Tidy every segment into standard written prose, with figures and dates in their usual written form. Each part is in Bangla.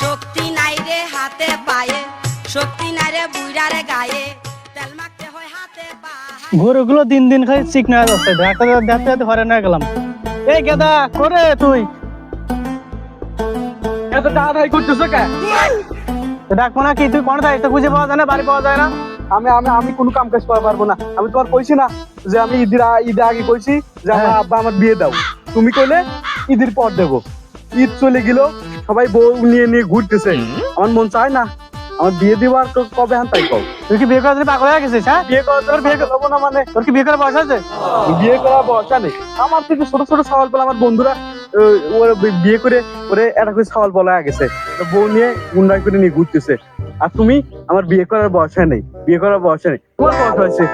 শক্তি নাই রে হাতে পায়ে, শক্তি নাই রে বুইড়ারে গায়ে, তেল মাখতে হয় হাতে পায়ে। গরুগুলো দিন দিন খালি চিকনা হয়ে যাচ্ছে, ডাক্তার দেখতে হরে না গেলাম। এই গেদা করে তুই এত তাড়াতাড়ি করতেছো কে? ডাকবো না কি? তুই কোন যাই তো খুঁজে পাওয়া যায় না, বাড়ি পাওয়া যায় না। আমি আমি আমি কোনো কাম কাজ করা পারবো না। আমি তোমার কইছি না যে আমি ঈদের আগে কইছি যে আমার আব্বা আমার বিয়ে দাও, তুমি কইলে ঈদের পর দেবো। ঈদ চলে গেল, সবাই বউ নিয়ে নিয়ে ঘুরতেছে, আমার মন চায় না আমার বিয়ে দিবার কবে হান তাই কও। তুই কি বিয়ে করার জন্য পাগল হয়ে গেছিস? হ্যাঁ, বিয়ে করা তোর বিয়ে করবো না মানে? তোর কি বিয়ে করার বয়স আছে? বিয়ে করা বয়সা নেই আমার। থেকে ছোট ছোট সওয়াল বলে আমার বন্ধুরা ওরা বিয়ে করে ওরে একটা করে সওয়াল বলা গেছে, বউ নিয়ে গুন্ডাই করে নিয়ে ঘুরতেছে। আর তুমি আমার বিয়ে করার বয়সা নেই, বিয়ে করার বয়সা নেই, তোমার বয়স হয়েছে।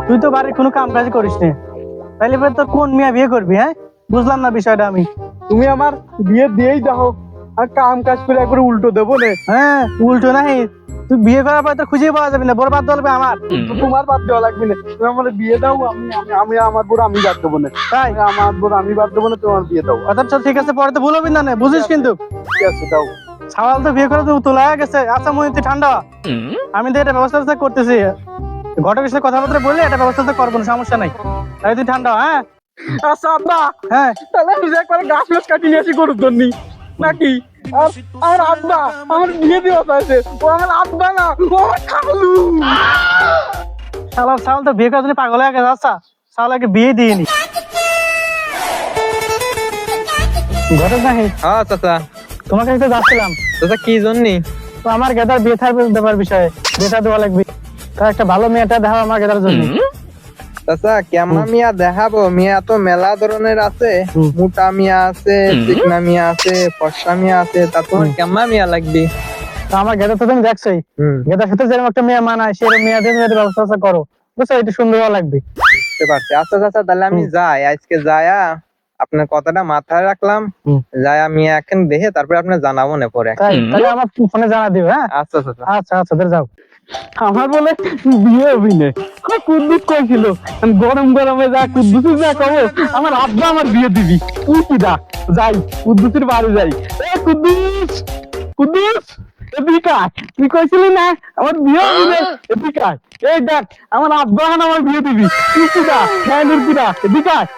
তুই তো বাড়ির কোনো কাম কাজ করিস না, তাইলে এবার তোর কোন মেয়ে বিয়ে করবি? হ্যাঁ, বুঝলাম না বিষয়টা আমি। তুমি আমার বিয়ে দিয়েই দাও, আর কাম কাজ করে একবার উল্টো দেবো না। হ্যাঁ, উল্টো নাই, তুই বিয়ে করার পর তো খুঁজে পাওয়া যাবে না, বরবাদ চলবে আমার। তোমার বাদ দেওয়া লাগবে না, তুমি আমার বিয়ে দাও, আমি আমি আমি আমার বোর আমি বাদ দেবো না। তাই আমার বোর আমি বাদ দেবো না, তোমার বিয়ে দাও। কথা চল, ঠিক আছে, পরে তো ভুল হবি না, বুঝিস কিন্তু। ঠিক আছে দাও। সওয়াল তো বিয়ে করে তো তোলা হয়ে গেছে। আচ্ছা মনে তুই ঠান্ডা হ। আমি তো এটা ব্যবস্থা করতেছি, ঘটকের সাথে কথাবার্তা বললে এটা ব্যবস্থা করবো না, সমস্যা নাই। তাই তুই ঠান্ডা হ। হ্যাঁ আচ্ছা আব্বা, হ্যাঁ, তাহলে আমি যে একবার গাছ মাছ কাটি নিয়ে আসি গরুর জন্য নাকি? আর আমার আব্বা আমার বিয়ে দেওয়া চাইছে, ও আমার আব্বা না, ও আমার খালু। সাওয়াল তো বিয়ে করার জন্য পাগল হয়ে গেছে। আচ্ছা সাওয়ালকে বিয়ে দিয়ে নি। ঘটক নাহি, হ্যাঁ চাচা। তোমার কাছে তো যাচ্ছিলাম। চাচা কি জন্যে? তো আমার গেদার বিয়ে দেবার বিষয়ে বিয়েটা দেওয়া লাগবে, তার একটা ভালো মেয়েটা দেখাও আমার গেদার জন্য। চাচা কেমন মিয়া দেখাবো? মিয়া তো মেলা ধরনের আছে, মোটা মিয়া আছে, চিকনা মিয়া আছে, ফর্সা মিয়া আছে, তা তোমার কেমন মিয়া লাগবে? তো আমার গেদার তো তুমি দেখছোই, গেদার সাথে যেরকম একটা মেয়ে মানায় সেরকম মেয়েদের ব্যবস্থা করো, বুঝছো? এটা সুন্দর হওয়া লাগবে। বুঝতে পারছি। আচ্ছা চাচা, তাহলে আমি যাই, আজকে যায়া আপনার কথাটা মাথায় রাখলাম, যায়া মিয়া এখন দেখে তারপরে আপনার জানাবো না পরে। তাই তাহলে আমার ফোনে জানা দিও। হ্যাঁ আচ্ছা চাচা। আচ্ছা আচ্ছা, তাহলে যাও। আমার বলে বিয়ে হবি না, কুদ্দুস কইছিল গরম গরমে যা কুদ্দুস যা কব আমার আব্বা আমার বিয়ে দিবি। তুই কি দা যাই কুদ্দুসের বাড়ি যাই। এ কুদ্দুস, কুদ্দুস এদিকে আয়। তুই কইছিলি না আমার বিয়ে হবি না, এদিকে আয়। এই দেখ আমার আব্বা আমার বিয়ে দিবি। তুই কি দা ফ্যানের কি দা, এদিকে আয়।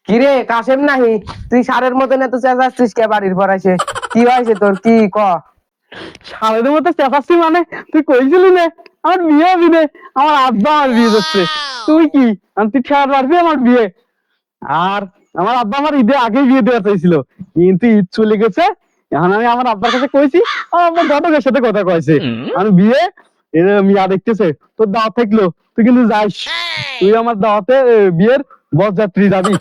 কিরে কাশেম নাহি, তুই সারের মতন এত চেঁচাচ্ছিস কে বাড়ির পর এসে? কি হয়েছে তোর, কি ক? সালের মতো চেপাচ্ছি মানে? তুই কইছিলি না আমার বিয়ে হবি না, আমার আব্বা আমার বিয়ে দিচ্ছে। তুই কি তুই খেয়াল রাখবি আমার বিয়ে? আর আমার আব্বা আমার ঈদের আগেই বিয়ে দেওয়া চাইছিল, কিন্তু ঈদ চলে গেছে। এখন আমি আমার আব্বার কাছে কইছি, আমার ঘটকের সাথে কথা কয়েছে আমি বিয়ে মিয়া দেখতেছে। তোর দাওয়াত থাকলো, তুই কিন্তু যাইস, তুই আমার দাওয়াতে বিয়ের বরযাত্রী যাবি।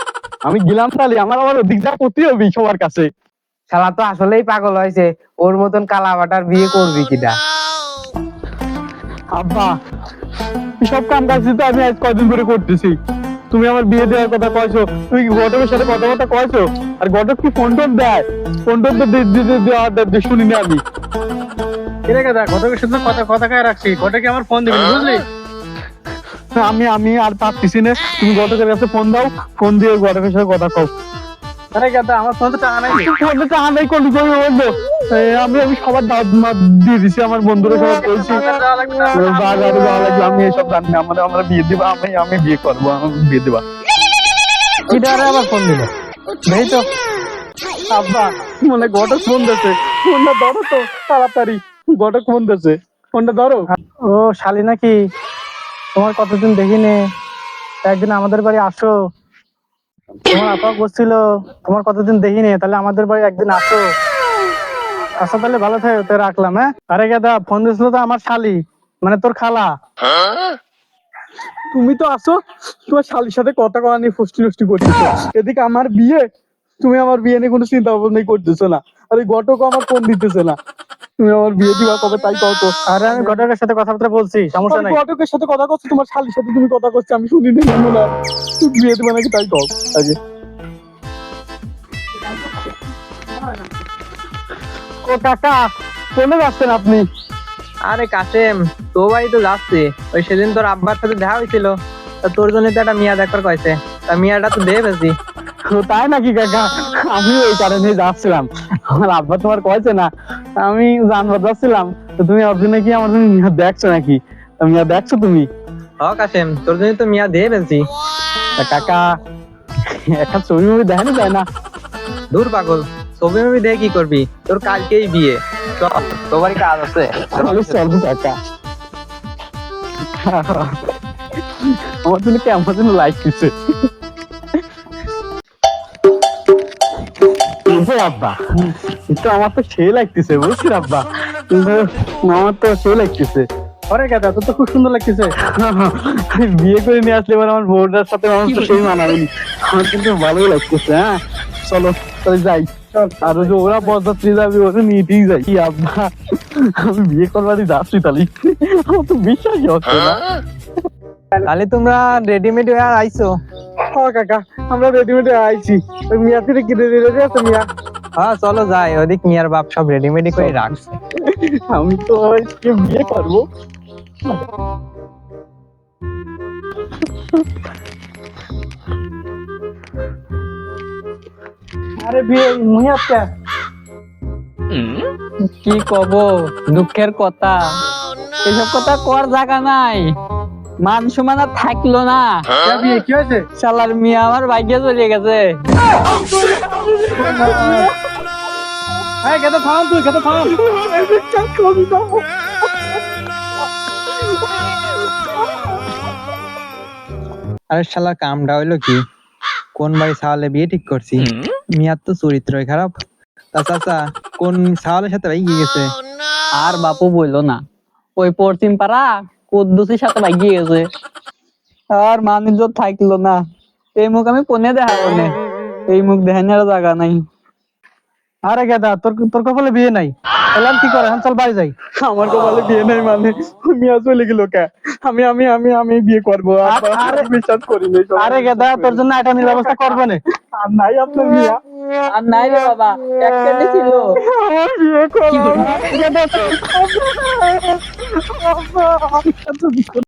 আমি গেলাম, তাহলে আমার আবার ওদিক যা করতে হবে সবার কাছে। শালা তো আসলেই পাগল হয়েছে, ওর মতন কালাবাটার বিয়ে করবি কিনা? আব্বা সব কাম কাজ তো আমি আজ কয়দিন ধরে করতেছি, তুমি আমার বিয়ে দেওয়ার কথা কয়ছো, তুমি কি ঘটকের সাথে কথাবার্তা কয়ছো? আর ঘটক কি ফোন টোন দেয়? ফোন টোন তো শুনিনি আমি। ঠিক আছে, ঘটকের সাথে কথা কয়ে রাখছি, ঘটকে আমার ফোন দিবি, বুঝলি? আমি আমি আর পারতেছি না, তুমি ঘটকের কাছে ফোন দাও, ফোন দিয়ে ঘটকের সাথে কথা কও। আরে গেদা, আমার ফোন তো টাকা নাই। ফোনটা টাকা নাই করলি কই বলবো? আমি আমি সবার দাওয়াত দিয়ে দিছি, আমার বন্ধুরা সবাই বলছি বাজারে যাওয়া লাগবে। আমি এসব জানি না, আমরা বিয়ে দিবা, আমি বিয়ে করবো, আমি বিয়ে দিবা। কি ডারে আবার ফোন দিল? নেই তো। আব্বা মনে ঘটক ফোন দিয়েছে, ফোনটা ধরো তো তাড়াতাড়ি। ঘটক ফোন দিয়েছে, ফোনটা ধরো। ও শালি নাকি? তোমার কতদিন দেখিনি, তা একদিন আমাদের বাড়ি আসো। তোমার আপা বলছিল তোমার কতদিন দেখিনি, তাহলে আমাদের বাড়ি একদিন আসো। আচ্ছা তাহলে ভালো থাকে, তো রাখলাম। হ্যাঁ, আরে গেদা, ফোন দিয়েছিল তো আমার শালি, মানে তোর খালা। তুমি তো আসো, তোমার শালির সাথে কথা কওয়া নিয়ে ফষ্টি নষ্টি করতেছো, এদিকে আমার বিয়ে, তুমি আমার বিয়ে নিয়ে কোনো চিন্তা ভাবনাই করতেছো না। আর এই ঘটক আমার ফোন দিতেছে না, তুমি আমার বিয়ে দিবা কবে তাই কও তো। আরে আমি ঘটকের সাথে কথাবার্তা বলছি, সমস্যা নাই। ঘটকের সাথে কথা করছো, তোমার শালির সাথে তুমি কথা করছো, আমি শুনিনি না। তুমি বিয়ে দিবা নাকি তাই কও আগে। ও কাকা, কোনে যাচ্ছেন আপনি? আরে কাসেম, তো বাড়ি তো যাচ্ছি। ওই সেদিন তোর আব্বার সাথে দেখা হয়েছিল, তা তোর জন্য তো একটা মিয়া দেখবার কয়েছে, তা মিয়াটা তো দিয়ে ফেলছি। ও তাই নাকি কাকা? আমি এই কারণে যাচ্ছিলাম, আমার আব্বা তোমার কয়েছে না, আমি জানবার যাচ্ছিলাম, তো তুমি অর্জুনে কি আমার তুমি মিয়া দেখছো নাকি? তা মিয়া দেখছো তুমি? হ কাশেম, তোর জন্য তো মিয়া দিয়ে ফেলছি। তা কাকা একটা ছবি মুভি দেখানো যায় না? দূর পাগল, ছবি মুভি দেখে কি করবি? তোর কালকেই বিয়ে, চল তোর বাড়ি কাজ আছে। চলো চলো কাকা। আমার জন্য কেমন যেন লাগতেছে। আব্বা কিন্তু আমার তো সেই লাগতেছে, বুঝছি আব্বা, কিন্তু আমার তো সেই লাগতেছে। আরে গাদা, তোর তো খুব সুন্দর লাগতেছে। আমি বিয়ে করে নিয়ে আসলে এবার আমার বউটার সাথে আমার তো সেই মানাবেনি, আমার কিন্তু ভালোই লাগতেছে। হ্যাঁ চলো তাহলে যাই। আর ওই যে ওরা বরযাত্রী যাবে, ওরা নিতেই যাই। কি আব্বা, আমি বিয়ে করবারই যাচ্ছি তাহলে, আমার তো বিশ্বাসই হচ্ছে না। তাহলে তোমরা রেডিমেড হয়ে আইছো? ও কাকা, আমরা রেডিমেডে আইছি। ওই মিয়া থেকে কি রেডি আছে মিয়া? হ্যাঁ চলো যাই, ওদিক মিয়ার বাপ সব রেডিমেডই করে রাখছে। আমি তো আজকে বিয়ে করবো। আরে বিয়ে মুই আজকে কি কব, দুঃখের কথা, এসব কথা কর জায়গা নাই। মান সম্মান আর থাকলো না। বিয়ে কি হয়েছে? শালার মিয়া আমার ভাগ্যে চলে গেছে। হ্যাঁ গাদা থাম, তুই গাদা থাম। আরে শালার কামটা হইলো কি? কোন বাড়ি সাওয়ালে বিয়ে ঠিক করছি? মিয়ার তো চরিত্রই খারাপ। তা চাচা, কোন সাওয়ালের সাথে ভাই গেছে? আর বাপু বললো না, ওই পশ্চিম পাড়া কুদ্দুসির সাথে ভাগিয়ে গেছে। আর মান ইজ্জত থাকলো না। এই মুখ আমি কোনে দেখাবো না, এই মুখ দেখানোর জায়গা নাই। আরে গাদা, তোর তোর কপালে বিয়ে নাই, এলাম কি করে? চল বাড়ি যাই। আমার কপালে বিয়ে নাই মানে? মিয়া চলে গেল কে? আমি আমি আমি আমি বিয়ে করবো। আরে বিশ্বাস করি না। আরে গাদা, তোর জন্য একটা ব্যবস্থা করবো না। আর নাই আপনার মিয়া? আর নাই রে বাবা, একটাই ছিল। আমার বিয়ে করবো।